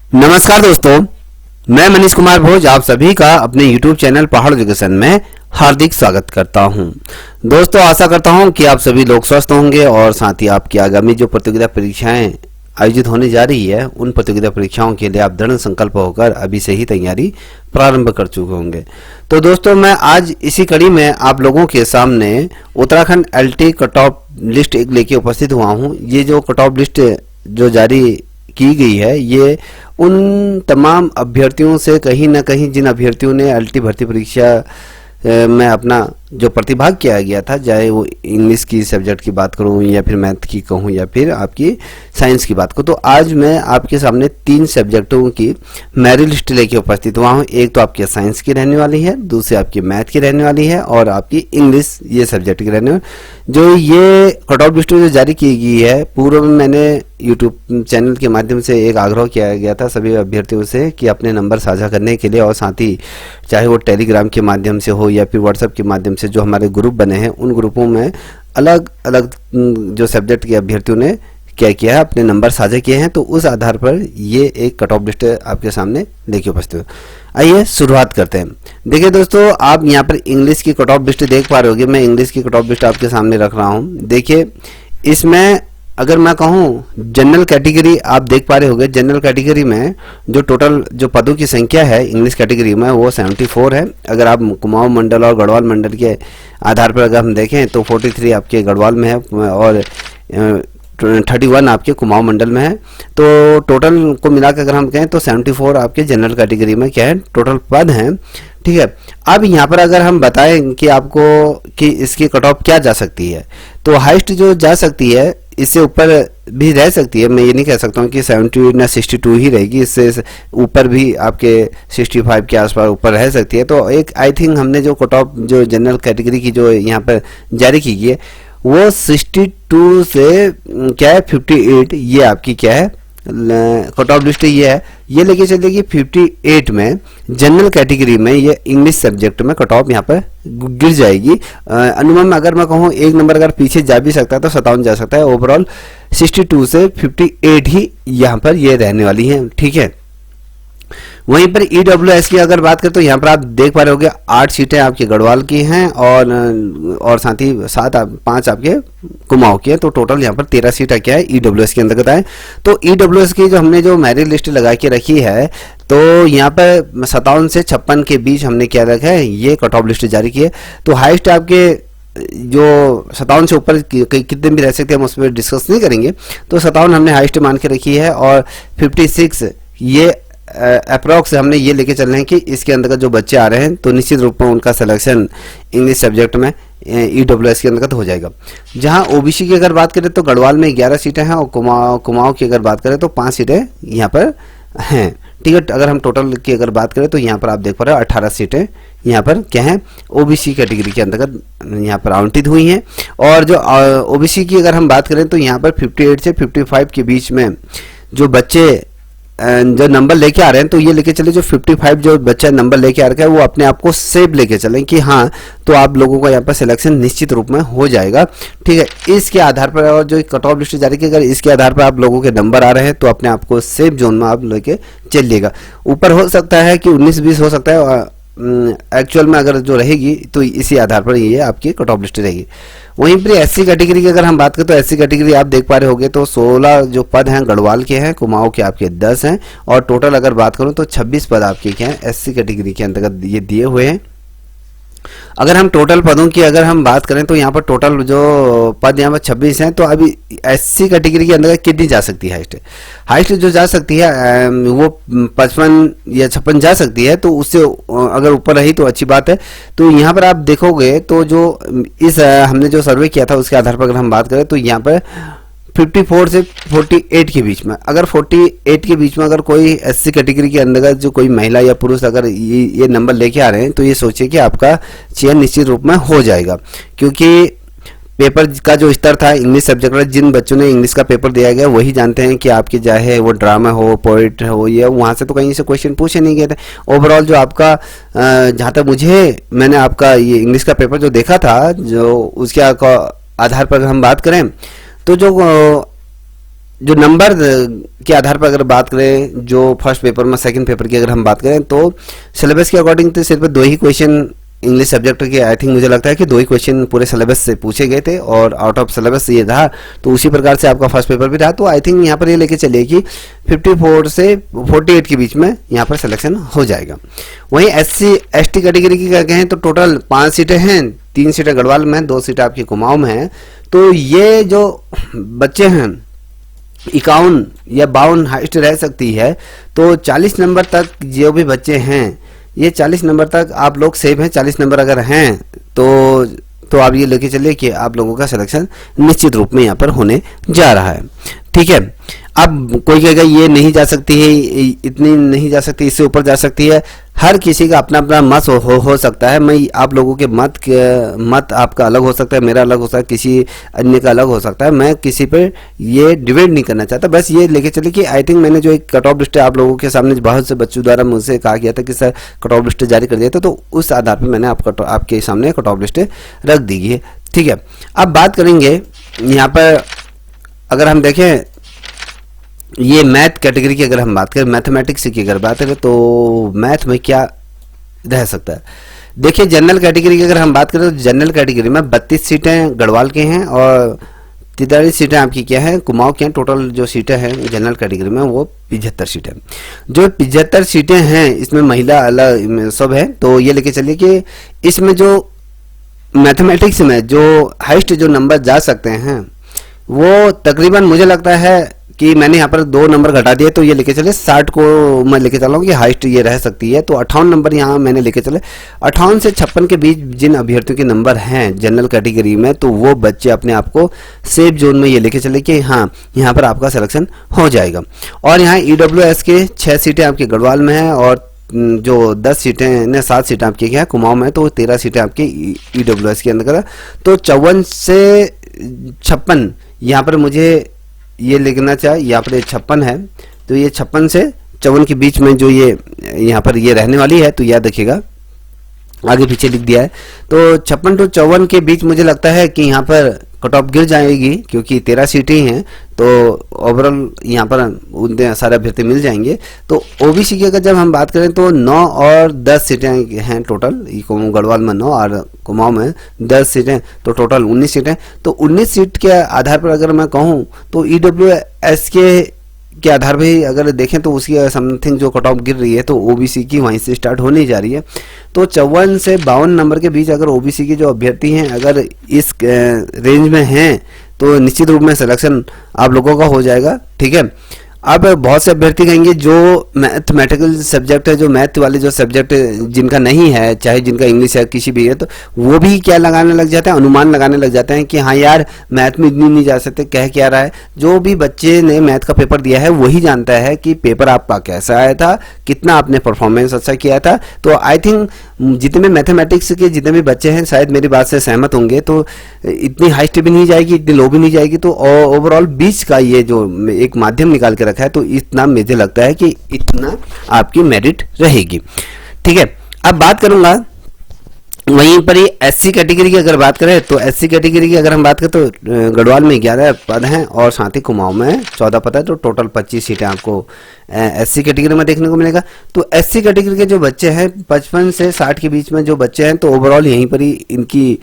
नमस्कार दोस्तों, मैं मनीष कुमार भोज आप सभी का अपने YouTube चैनल पहाड़ एजुकेशन में हार्दिक स्वागत करता हूं। दोस्तों, आशा करता हूं कि आप सभी लोग स्वस्थ होंगे और साथ ही आपकी आगामी जो प्रतियोगिता परीक्षाएं आयोजित होने जा रही है उन प्रतियोगिता परीक्षाओं के लिए आप दृढ़ संकल्प होकर अभी से ही तैयारी प्रारंभ कर चुके होंगे। तो दोस्तों, मैं आज इसी कड़ी में आप लोगों के सामने Uttarakhand LT cut off list एक लेके उपस्थित हुआ हूँ। ये जो कट ऑफ लिस्ट जो जारी की गई है ये उन तमाम अभ्यर्थियों से कहीं ना कहीं जिन अभ्यर्थियों ने LT भर्ती परीक्षा में अपना जो प्रतिभाग किया गया था, चाहे वो इंग्लिश की सब्जेक्ट की बात करूं या फिर मैथ की कहूं या फिर आपकी साइंस की बात करूं, तो आज मैं आपके सामने 3 सब्जेक्टों की मेरिट लिस्ट लेके उपस्थित हुआ हूं। एक तो आपकी साइंस की रहने वाली है, दूसरी आपकी मैथ की रहने वाली है और आपकी इंग्लिश ये सब्जेक्ट की रहने वाली। जो ये कट ऑफ लिस्ट जो जारी की गई है, पूर्व में मैंने यूट्यूब चैनल के माध्यम से एक आग्रह किया गया था सभी अभ्यर्थियों से कि अपने नंबर साझा करने के लिए, और साथ ही चाहे वो टेलीग्राम के माध्यम से हो या फिर व्हाट्सएप के माध्यम से जो हमारे ग्रुप बने हैं उन ग्रुपों में अलग अलग जो सब्जेक्ट के अभ्यर्थियों ने क्या किया है, अपने नंबर साझा किए हैं। तो उस आधार पर ये एक कट ऑफ लिस्ट आपके सामने लेके उपस्थित हो। आइए शुरुआत करते हैं। देखिए दोस्तों, आप यहाँ पर इंग्लिश की कट ऑफ लिस्ट देख पा रहे होंगे। मैं इंग्लिश की कट ऑफ लिस्ट आपके सामने रख रहा हूँ। देखिए, इसमें अगर मैं कहूँ जनरल कैटेगरी आप देख पा रहे होंगे। जनरल कैटेगरी में जो टोटल जो पदों की संख्या है इंग्लिश कैटेगरी में वो 74 है। अगर आप कुमाऊं मंडल और गढ़वाल मंडल के आधार पर अगर हम देखें तो 43 आपके गढ़वाल में है और 31 आपके कुमाऊं मंडल में है। तो टोटल को मिलाकर अगर हम कहें तो 74 आपके जनरल कैटेगरी में क्या है टोटल पद हैं। ठीक है, अब यहाँ पर अगर हम बताएं कि आपको कि इसकी कट ऑफ क्या जा सकती है, तो हाईएस्ट जो जा सकती है इससे ऊपर भी रह सकती है। मैं ये नहीं कह सकता हूँ कि 70 ना 62 ही रहेगी, इससे ऊपर भी आपके 65 के आसपास ऊपर रह सकती है। तो एक आई थिंक हमने जो कट ऑफ जो जनरल कैटेगरी की जो यहाँ पर जारी की गई है वो 62 से क्या है 58 ये आपकी क्या है कट ऑफ लिस्ट ये है। ये लेके चलेगी 58 में जनरल कैटेगरी में ये इंग्लिश सब्जेक्ट में कट ऑफ यहाँ पर गिर जाएगी। अनुमान में अगर मैं कहूँ एक नंबर अगर पीछे जा भी सकता है तो 57 जा सकता है। ओवरऑल 62 से 58 ही यहाँ पर ये रहने वाली है। ठीक है, वहीं पर EWS की अगर बात करें तो यहाँ पर आप देख पा रहे होंगे 8 सीटें आपके गढ़वाल की हैं और साथ ही 5 आपके कुमाऊं की है। तो टोटल यहाँ पर 13 सीटें क्या है EWS के अंतर्गत आए। तो EWS की जो हमने जो मेरिट लिस्ट लगा के रखी है तो यहाँ पर 57 से 56 के बीच हमने क्या रखा है ये कट ऑफ लिस्ट जारी की है। तो हाईएस्ट आपके जो 57 से ऊपर कितने भी रह सकते हैं हम उस पर डिस्कस नहीं करेंगे। तो 57 हमने हाईएस्ट मान के रखी है और 56 ये अप्रॉक्स हमने ये लेके चल रहे हैं कि इसके अंतर्गत जो बच्चे आ रहे हैं तो निश्चित रूप में उनका सिलेक्शन इंग्लिश सब्जेक्ट में EWS के अंतर्गत हो जाएगा। जहां OBC की अगर बात करें तो गढ़वाल में 11 सीटें हैं और कुमाऊं की अगर बात करें तो 5 सीटें यहाँ पर हैं। ठीक है, अगर हम टोटल की अगर बात करें तो यहाँ पर आप देख पा रहे हो 18 सीटें यहाँ पर क्या है OBC कैटेगरी के अंतर्गत यहाँ पर आवंटित हुई हैं। और जो OBC की अगर हम बात करें तो यहाँ पर 58 से 55 के बीच में जो बच्चे जो नंबर लेके आ रहे हैं तो ये लेके चले जो 55 जो बच्चा नंबर लेके आ रहा है वो अपने आप को सेव लेके चलें कि हाँ तो आप लोगों का यहाँ पर सिलेक्शन निश्चित रूप में हो जाएगा। ठीक है, इसके आधार पर और जो कट ऑफ लिस्ट जारी की अगर इसके आधार पर आप लोगों के नंबर आ रहे हैं तो अपने आप को सेफ जोन में आप लेके चलिएगा। ऊपर हो सकता है कि 19-20 हो सकता है, एक्चुअल में अगर जो रहेगी तो इसी आधार पर ये आपकी कट ऑफ लिस्ट रहेगी। वहीं पर SC कैटेगरी की अगर हम बात करें तो SC कैटेगरी आप देख पा रहे होंगे तो 16 जो पद हैं गढ़वाल के हैं, कुमाऊं के आपके 10 हैं और टोटल अगर बात करूं तो 26 पद आपके क्या हैं SC कैटेगरी के अंतर्गत ये दिए हुए हैं। अगर हम टोटल पदों की अगर हम बात करें तो यहाँ पर टोटल जो पद यहाँ पर 26 हैं। तो अभी SC कैटेगरी के अंदर कितनी जा सकती है हाइस्ट जो जा सकती है वो 55 या 56 जा सकती है। तो उससे अगर ऊपर रही तो अच्छी बात है। तो यहाँ पर आप देखोगे तो जो इस हमने जो सर्वे किया था उसके आधार पर अगर हम बात करें तो यहाँ पर 54 से 48 के बीच में, अगर 48 के बीच में अगर कोई SC कैटेगरी के अंतर्गत जो कोई महिला या पुरुष अगर ये नंबर लेके आ रहे हैं तो ये सोचिए कि आपका चयन निश्चित रूप में हो जाएगा। क्योंकि पेपर का जो स्तर था इंग्लिश सब्जेक्ट में, जिन बच्चों ने इंग्लिश का पेपर दिया गया वही जानते हैं कि आपके चाहे वो ड्रामा हो, पोइट हो, या वहाँ से तो कहीं से क्वेश्चन पूछे नहीं गए थे। ओवरऑल जो आपका जहाँ तक मैंने आपका ये इंग्लिश का पेपर जो देखा था, जो उसके आधार पर हम बात करें तो जो जो नंबर के आधार पर अगर बात करें, जो फर्स्ट पेपर में सेकंड पेपर की अगर हम बात करें, तो सिलेबस के अकॉर्डिंग तो सिर्फ 2 ही क्वेश्चन इंग्लिश सब्जेक्ट के, आई थिंक मुझे लगता है कि 2 ही क्वेश्चन पूरे सिलेबस से पूछे गए थे और आउट ऑफ सिलेबस ये था, तो उसी प्रकार से आपका फर्स्ट पेपर भी रहा। तो आई थिंक यहाँ पर ये लेके चलिए कि 54 से 48 के बीच में यहाँ पर सिलेक्शन हो जाएगा। वहीं SC ST कैटेगरी की कहें तो टोटल 5 सीटें हैं, 3 सीटें गढ़वाल में, 2 सीटें आपकी कुमाऊं में हैं। तो ये जो बच्चे हैं 51 या 52 हाइस्ट रह सकती है, तो 40 नंबर तक जो भी बच्चे हैं, ये 40 नंबर तक आप लोग सेव हैं। 40 नंबर अगर हैं तो आप ये लेके चलिए कि आप लोगों का सिलेक्शन निश्चित रूप में यहाँ पर होने जा रहा है। ठीक है, अब कोई कहेगा ये नहीं जा सकती है, इतनी नहीं जा सकती, इससे ऊपर जा सकती है। हर किसी का अपना अपना मत हो सकता है। मैं आप लोगों के मत आपका अलग हो सकता है, मेरा अलग हो सकता है, किसी अन्य का अलग हो सकता है। मैं किसी पर ये डिबेट नहीं करना चाहता, बस ये लेके चलिए कि आई थिंक मैंने जो एक कट ऑफ लिस्ट आप लोगों के सामने बहुत से बच्चों द्वारा मुझसे कहा गया था कि सर कट ऑफ लिस्ट जारी कर दिया था, तो उस आधार पर मैंने आपके सामने कट ऑफ लिस्ट रख दी है। ठीक है, अब बात करेंगे यहाँ पर, अगर हम देखें ये मैथ कैटेगरी की अगर हम बात करें, मैथमेटिक्स की अगर बात करें, तो मैथ में क्या रह सकता है। देखिए जनरल कैटेगरी की अगर हम बात करें तो जनरल कैटेगरी में 32 सीटें गढ़वाल के हैं और 43 सीटें आपकी क्या है, कुमाऊं के हैं। टोटल जो सीटें हैं जनरल कैटेगरी में वो 75 सीटें। जो 75 सीटें हैं इसमें महिला अलग सब है। तो ये लेके चलिए कि इसमें जो मैथमेटिक्स में जो हाइस्ट जो नंबर जा सकते हैं वो तकरीबन मुझे लगता है कि मैंने यहाँ पर 2 नंबर घटा दिए, तो ये लेके चले 60 को मैं लेके चला हूँ कि हाइस्ट ये रह सकती है। तो 58 नंबर यहाँ मैंने लेके चले। 58 से 56 के बीच जिन अभ्यर्थियों के नंबर हैं जनरल कैटेगरी में, तो वो बच्चे अपने आप को सेफ जोन में ये लेके चले कि हाँ यहाँ पर आपका सिलेक्शन हो जाएगा। और यहाँ EWS के 6 सीटें आपके गढ़वाल में हैं और जो 10 सीटें ने 7 सीटें आपकी क्या है कुमाऊं में, तो 13 सीटें आपकी EWS के अंदर। तो 54 से 56 यहाँ पर मुझे ये लिखना चाहिए, यहाँ पर 56 है, तो ये 56 से 54 के बीच में जो ये यहाँ पर ये रहने वाली है, तो याद रखिएगा आगे पीछे लिख दिया है। तो 56 to 54 के बीच मुझे लगता है कि यहाँ पर कट ऑफ गिर जाएगी, क्योंकि 13 सीटें हैं, तो ओवरऑल यहाँ पर उनके सारे अभ्यर्थी मिल जाएंगे। तो ओबीसी की अगर जब हम बात करें तो 9 और 10 सीटें हैं टोटल, गढ़वाल में 9 और कुमाऊं में 10 सीटें, तो टोटल 19 सीटें। तो 19 सीट के आधार पर अगर मैं कहूँ तो EWS के आधार पर अगर देखें तो उसकी समथिंग जो कट ऑफ गिर रही है, तो ओबीसी की वहीं से स्टार्ट होने जा रही है। तो 54 से 52 नंबर के बीच अगर ओबीसी के जो अभ्यर्थी हैं अगर इस रेंज में हैं, तो निश्चित रूप में सिलेक्शन आप लोगों का हो जाएगा। ठीक है, अब बहुत से अभ्यर्थी कहेंगे जो मैथमेटिकल सब्जेक्ट है, जो मैथ वाले जो सब्जेक्ट जिनका नहीं है, चाहे जिनका इंग्लिश है किसी भी है, तो वो भी क्या लगाने लग जाते हैं, अनुमान लगाने लग जाते हैं कि हाँ यार मैथ में इतनी नहीं जा सकते, कह क्या रहा है। जो भी बच्चे ने मैथ का पेपर दिया है वही जानता है कि पेपर आपका कैसा आया था, कितना आपने परफॉर्मेंस अच्छा किया था। तो आई थिंक जितने मैथमेटिक्स के जितने भी बच्चे हैं शायद मेरी बात से सहमत होंगे, तो इतनी हाइस्ट भी नहीं जाएगी, इतनी लो भी नहीं जाएगी, तो ओवरऑल बीच का ये जो एक माध्यम निकाल के रखा है, तो इतना मुझे लगता है कि इतना आपकी मेरिट रहेगी। ठीक है, अब बात करूंगा वहीं पर ही SC कैटेगरी की अगर बात करें तो SC कैटेगरी की अगर हम बात करें तो गढ़वाल में 11 पद हैं और साथ ही कुमाऊं में 14 पद है, तो टोटल 25 सीटें आपको SC कैटेगरी में देखने को मिलेगा। तो SC कैटेगरी के जो बच्चे हैं 55 से 60 के बीच में जो बच्चे हैं, तो ओवरऑल यहीं पर ही इनकी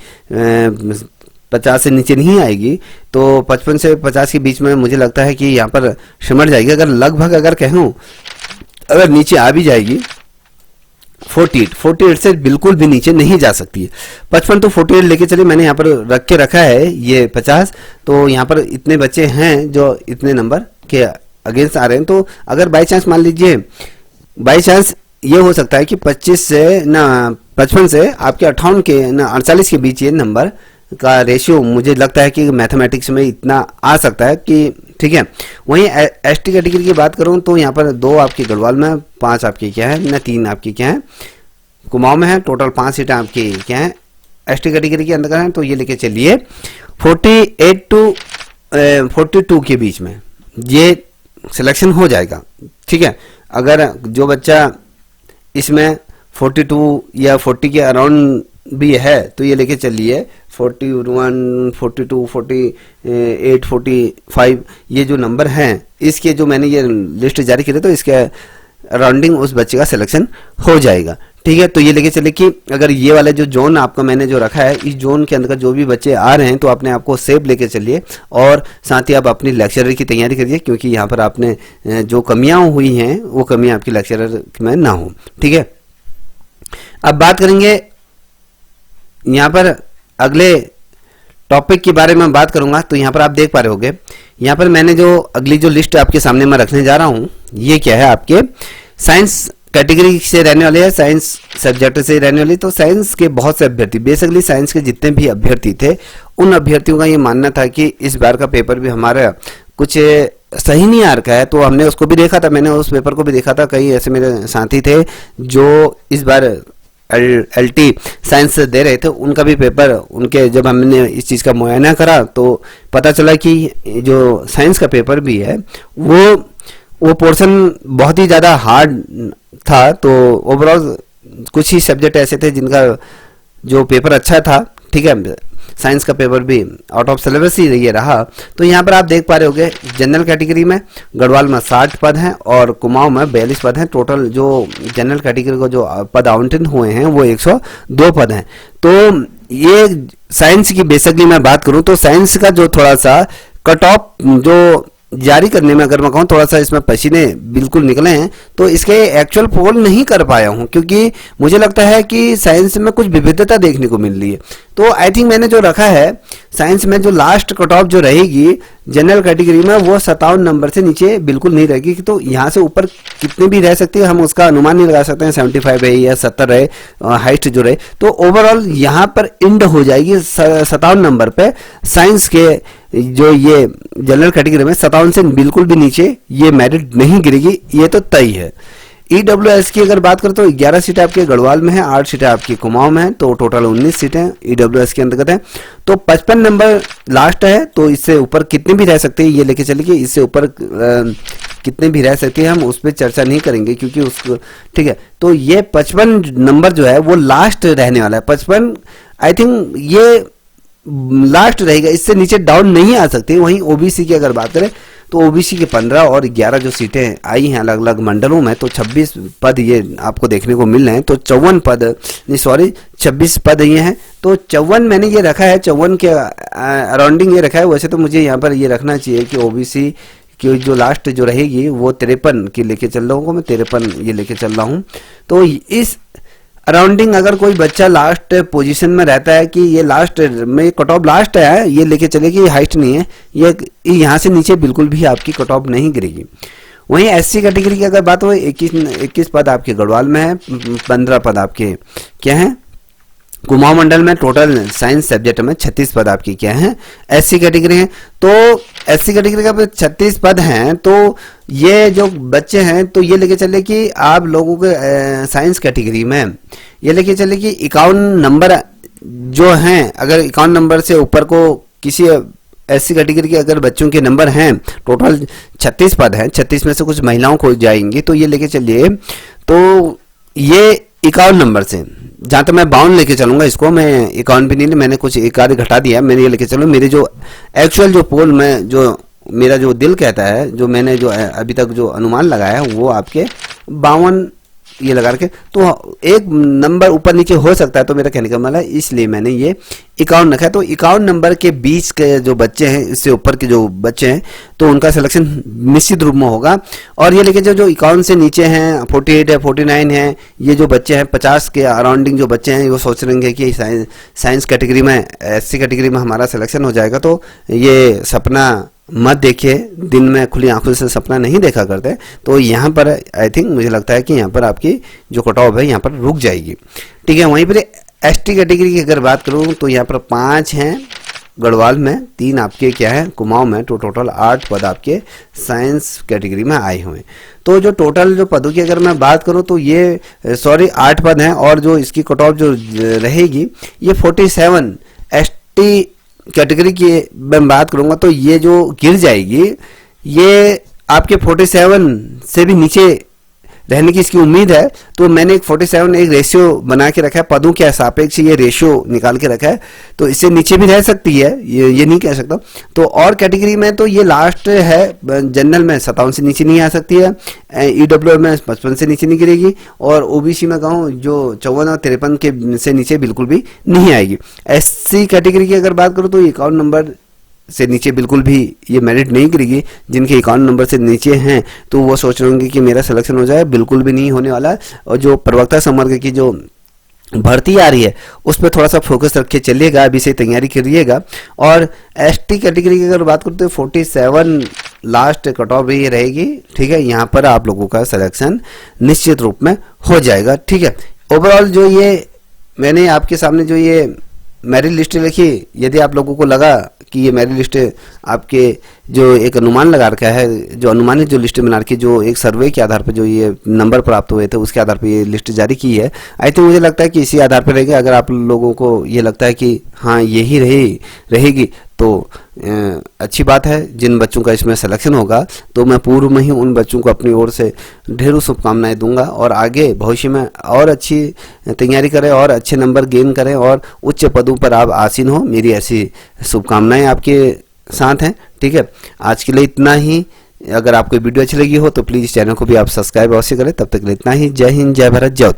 50 से नीचे नहीं आएगी, तो 55 से 50 के बीच में मुझे लगता है कि यहाँ पर सिमट जाएगी। अगर लगभग अगर कहूँ अगर नीचे आ भी जाएगी 48 से बिल्कुल भी नीचे नहीं जा सकती है। 55 तो 48 लेके चलिए, मैंने यहाँ पर रख के रखा है ये 50, तो यहाँ पर इतने बच्चे हैं जो इतने नंबर के अगेंस्ट आ रहे हैं। तो अगर बाई चांस मान लीजिए, बाई चांस ये हो सकता है कि 55 से आपके 58 के 48 के बीच ये नंबर का रेशियो मुझे लगता है कि मैथमेटिक्स में इतना आ सकता है कि ठीक है। वहीं ST कैटेगरी की बात करूं तो यहाँ पर 2 आपकी गढ़वाल में, 5 आपकी क्या है न 3 आपकी क्या है कुमाऊं में है, टोटल 5 सीटें आपकी क्या है ST कैटेगरी के अंदर है। तो ये लेके चलिए 48 to 42 के बीच में ये सिलेक्शन हो जाएगा। ठीक है, अगर जो बच्चा इसमें 42 या 40 के अराउंड भी है तो ये लेके चलिए 41, 42, 48, 45 ये जो नंबर हैं इसके जो मैंने ये लिस्ट जारी की थी तो इसके राउंडिंग उस बच्चे का सिलेक्शन हो जाएगा। ठीक है, तो ये लेके चले कि अगर ये वाला जो जोन आपका मैंने जो रखा है इस जोन के अंदर जो भी बच्चे आ रहे हैं तो अपने आप को सेव लेके चलिए और साथ ही आप अपनी लेक्चरर की तैयारी करिए, क्योंकि यहाँ पर आपने जो कमियां हुई हैं वो कमियां आपकी लेक्चरर में ना हो। ठीक है, अब बात करेंगे यहाँ पर अगले टॉपिक के बारे में बात करूंगा। तो यहाँ पर आप देख पा रहे होंगे, यहाँ पर मैंने जो अगली जो लिस्ट आपके सामने मैं रखने जा रहा हूँ ये क्या है, आपके साइंस कैटेगरी से रहने वाले हैं, साइंस सब्जेक्ट से रहने वाली। तो साइंस के बहुत से अभ्यर्थी, बेसिकली साइंस के जितने भी अभ्यर्थी थे उन अभ्यर्थियों का ये मानना था कि इस बार का पेपर भी हमारा कुछ सही नहीं आ रखा है। तो हमने उसको भी देखा था, मैंने उस पेपर को भी देखा था। कई ऐसे मेरे साथी थे जो इस बार LT साइंस दे रहे थे, उनका भी पेपर उनके जब हमने इस चीज़ का मुआयना करा तो पता चला कि जो साइंस का पेपर भी है वो पोर्शन बहुत ही ज़्यादा हार्ड था। तो ओवरऑल कुछ ही सब्जेक्ट ऐसे थे जिनका जो पेपर अच्छा था। ठीक है, साइंस का पेपर भी आउट ऑफ सिलेबस ही ये रहा। तो यहाँ पर आप देख पा रहे होंगे जनरल कैटेगरी में गढ़वाल में 60 पद हैं और कुमाऊं में 42 पद हैं। टोटल जो जनरल कैटेगरी को जो पद आवंटन हुए हैं वो 102 पद हैं। तो ये साइंस की बेसिकली मैं बात करूं तो साइंस का जो थोड़ा सा कट ऑफ जो जारी करने में अगर मैं कहूँ थोड़ा सा इसमें पसीने बिल्कुल निकले हैं, तो इसके एक्चुअल पोल नहीं कर पाया हूँ क्योंकि मुझे लगता है कि साइंस में कुछ विविधता देखने को मिल रही है। तो आई थिंक मैंने जो रखा है साइंस में जो लास्ट कट ऑफ जो रहेगी जनरल कैटेगरी में वो 57 नंबर से नीचे बिल्कुल नहीं रहेगी। तो यहाँ से ऊपर कितने भी रह सकती है हम उसका अनुमान नहीं लगा सकते हैं, 75 रहे या 70 रहे, हाइस्ट जो रहे। तो ओवरऑल यहाँ पर इंड हो जाएगी 57 नंबर पे साइंस के जो ये जनरल कैटेगरी में 57 से बिल्कुल भी नीचे ये मेरिट नहीं गिरेगी, ये तो तय है। EWS की अगर बात करें तो 11 सीटें आपके गढ़वाल में है, 8 सीटें आपकी कुमाऊं में है, तो टोटल 19 सीटें EWS के अंतर्गत है। तो 55 नंबर लास्ट है, तो इससे ऊपर कितने भी रह सकते हैं ये लेके चलिए, इससे ऊपर कितने भी रह सकते हैं हम उस पर चर्चा नहीं करेंगे क्योंकि उसको ठीक है। तो ये 55 नंबर जो है वो लास्ट रहने वाला है। 55 आई थिंक ये लास्ट रहेगा, इससे नीचे डाउन नहीं आ सकती। वहीं OBC की अगर बात करें तो OBC के 15 और 11 जो सीटें आई हैं अलग अलग मंडलों में, तो 26 पद ये आपको देखने को मिल रहे हैं। तो 54 पद नहीं सॉरी 26 पद ये हैं। तो 54 मैंने ये रखा है, 54 के अराउंडिंग ये रखा है। वैसे तो मुझे यहाँ पर ये रखना चाहिए कि OBC की जो लास्ट जो रहेगी वो 53 की लेके चल रहा हूँ मैं, 53 ये लेके चल रहा हूँ। तो इस अराउंडिंग अगर कोई बच्चा लास्ट पोजीशन में रहता है कि ये लास्ट में कट ऑफ लास्ट है ये लेके चले कि हाइस्ट नहीं है, ये यहाँ से नीचे बिल्कुल भी आपकी कट ऑफ नहीं गिरेगी। वहीं SC कैटेगरी की अगर बात हो 21 पद आपके गढ़वाल में है, 15 पद आपके क्या है कुमाऊं मंडल में। टोटल साइंस सब्जेक्ट में 36 पद आपकी क्या है SC कैटेगरी है। तो SC कैटेगरी का 36 पद हैं। तो ये जो बच्चे हैं तो ये लेके चले कि आप लोगों के साइंस कैटेगरी में ये लेके चले कि 51 नंबर जो हैं, अगर 51 नंबर से ऊपर को किसी SC कैटेगरी के अगर बच्चों के नंबर हैं, टोटल 36 पद हैं, 36 में से कुछ महिलाओं को जाएंगी तो ये लेके चलिए। तो ये 51 नंबर से जहाँ तक मैं 52 लेके चलूंगा इसको, मैं 51 भी नहीं, मैंने कुछ एक आध घटा दिया, मैंने ये लेके चलूँ। मेरे जो एक्चुअल जो पोल में जो मेरा जो दिल कहता है, जो मैंने जो अभी तक जो अनुमान लगाया है वो आपके 52 ये लगा के, तो एक नंबर ऊपर नीचे हो सकता है। तो मेरा कहने का मतलब है इसलिए मैंने ये 51 रखा है। तो 51 नंबर के बीच के जो बच्चे हैं, इससे ऊपर के जो बच्चे हैं तो उनका सिलेक्शन निश्चित रूप में होगा। और ये लेके जो 51 से नीचे हैं, 48 है, 49 है, ये जो बच्चे हैं 50 के अराउंडिंग जो बच्चे हैं वो सोच रहे हैं कि साइंस कैटेगरी में SC कैटेगरी में हमारा सिलेक्शन हो जाएगा। तो ये सपना मत देखिए, दिन में खुली आंखों से सपना नहीं देखा करते। तो यहाँ पर आई थिंक मुझे लगता है कि यहाँ पर आपकी जो कट ऑफ है यहाँ पर रुक जाएगी। ठीक है, वहीं पर ST कैटेगरी की अगर बात करूँ तो यहाँ पर 5 हैं गढ़वाल में, 3 आपके क्या है कुमाऊं में। तो टोटल 8 पद आपके साइंस कैटेगरी में आए हुए हैं। तो जो टोटल जो पदों की अगर मैं बात करूं तो ये 8 पद हैं और जो इसकी कट ऑफ जो रहेगी ये 47 ST कैटेगरी की मैं बात करूंगा तो ये जो गिर जाएगी ये आपके 47 से भी नीचे रहने की इसकी उम्मीद है। तो मैंने एक 47 एक रेशियो बना के रखा है, पदों के सापेक्ष ये रेशियो निकाल के रखा है। तो इससे नीचे भी रह सकती है, ये नहीं कह सकता। तो और कैटेगरी में तो ये लास्ट है, जनरल में 57 से नीचे नहीं आ सकती है, ईडब्ल्यू में 55 से नीचे नहीं गिरेगी, और ओबीसी में कहूँ जो 54 और 53 के से नीचे बिल्कुल भी नहीं आएगी। एससी कैटेगरी की अगर बात करूँ तो 51 नंबर से नीचे बिल्कुल भी ये मेरिट नहीं गिरेगी। जिनके 51 नंबर से नीचे हैं तो वो सोच रहे होंगे कि मेरा सिलेक्शन हो जाए, बिल्कुल भी नहीं होने वाला है। और जो प्रवक्ता संवर्ग की जो भर्ती आ रही है उस पर थोड़ा सा फोकस रख के चलिएगा, अभी से तैयारी करिएगा। और एसटी कैटेगरी की अगर बात करूँ तो 47 लास्ट कट ऑफ भी रहेगी, ठीक है। यहाँ पर आप लोगों का सिलेक्शन निश्चित रूप में हो जाएगा, ठीक है। ओवरऑल जो ये मैंने आपके सामने जो ये मेरिट लिस्ट लिखी, यदि आप लोगों को लगा कि ये मेरिट लिस्ट आपके जो एक अनुमान लगा रखा है, जो अनुमानित जो लिस्ट बना रखी, जो एक सर्वे के आधार पर जो ये नंबर प्राप्त हुए थे उसके आधार पर ये लिस्ट जारी की है, आई थिंक मुझे लगता है कि इसी आधार पर रहेगी। अगर आप लोगों को ये लगता है कि हाँ यही रहेगी तो अच्छी बात है। जिन बच्चों का इसमें सिलेक्शन होगा तो मैं पूर्व में ही उन बच्चों को अपनी ओर से ढेरों शुभकामनाएं दूंगा, और आगे भविष्य में और अच्छी तैयारी करें और अच्छे नंबर गेन करें और उच्च पदों पर आप आसीन हो। मेरी ऐसी शुभकामनाएं आपके साथ हैं, ठीक है। आज के लिए इतना ही। अगर आपको वीडियो अच्छी लगी हो तो प्लीज़ चैनल को भी आप सब्सक्राइब अवश्य करें। तब तक के लिए इतना ही। जय हिंद, जय भारत, जय।